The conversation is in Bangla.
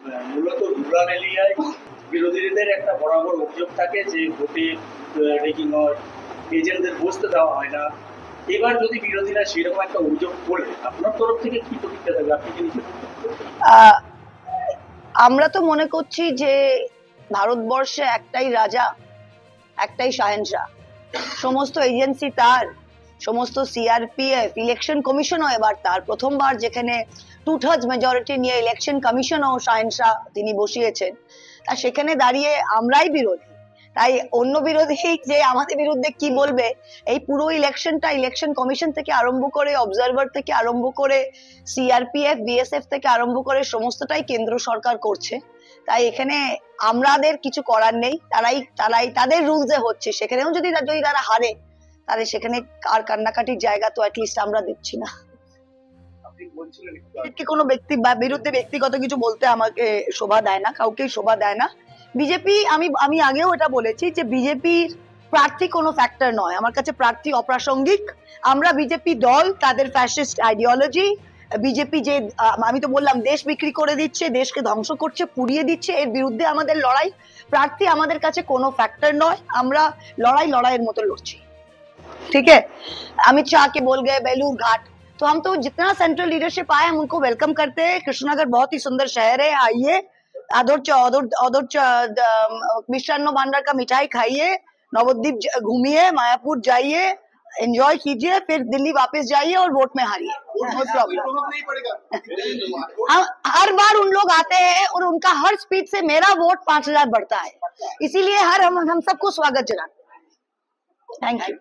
মূলত রুরাল এরিয়ায় বিরোধীদের একটা বরাবর অভিযোগ থাকে যে ভোটে রেগিং হয়, এজেন্টদের বসতে দেওয়া হয় না। এবার যদি বিরোধীরা সেরকম একটা অভিযোগ করে, আপনার তরফ থেকে কি প্রতিক্রিয়া থাকবে? আপনি কি আমরা তো মনে করছি যে ভারতবর্ষে একটাই রাজা, একটাই শাহেনশাহ, সমস্ত এজেন্সি তার, সমস্ত সিআরপিএফ, ইলেকশন কমিশনও এবার তার। প্রথমবার যেখানে 2/3 মেজরিটি নিয়ে ইলেকশন কমিশনও শাহেনশাহ তিনি বসিয়েছেন, তা সেখানে দাঁড়িয়ে আমরাই বিরোধী। তাই অন্য বিরোধী যে আমাদের বিরুদ্ধে কি বলবে, এই পুরো ইলেকশনটা ইলেকশন কমিশন থেকে আরম্ভ করে, অবজারভার থেকে আরম্ভ করে, সিআরপিএফ, বিএসএফ থেকে আরম্ভ করে সমস্তটাই কেন্দ্র সরকার করছে। তাই এখানে আমাদের কিছু করার নেই, তারাই তাদের রুলসে হচ্ছে। সেখানেও যদি তারা হারে, তাহলে সেখানে আর কান্নাকাটির জায়গা তো অ্যাটলিস্ট আমরা দিচ্ছি না। কোনো ব্যক্তি বা বিরুদ্ধে ব্যক্তিগত কিছু বলতে আমাকে শোভা দেয় না, কাউকে শোভা দেয় না। বিজেপি, আমি আগেও এটা বলেছি যে বিজেপির প্রার্থী কোনো ফ্যাক্টর নয়, আমার কাছে প্রার্থী অপ্রাসঙ্গিক। আমরা বিজেপি দল, তাদের ফ্যাসিস্ট আইডিওলজি, বিজেপি যে আমি তো বললাম দেশ বিক্রি করে দিচ্ছে, দেশকে ধ্বংস করছে, পুড়িয়ে দিচ্ছে, এর বিরুদ্ধে আমাদের লড়াই। প্রার্থী আমাদের কাছে কোনো ফ্যাক্টর নয়, আমরা লড়াইয়ের মতো লড়ছি। ठीक है, अमित शाह के बोल गए बेलूर घाट, तो हम तो जितना सेंट्रल लीडरशिप आए हम उनको वेलकम करते हैं। कृष्णनगर बहुत ही सुंदर शहर है, आइए, मिष्टान्न भांडार का मिठाई खाइए, नवद्वीप घूमिए, मायापुर जाइए, एंजॉय कीजिए, फिर दिल्ली वापस जाइए और वोट में हारिए, नो प्रॉब्लम। हर बार उन लोग आते हैं और उनका हर स्पीच से मेरा वोट 5000 बढ़ता है, इसीलिए हम सबको स्वागत जनाते हैं। Thank you.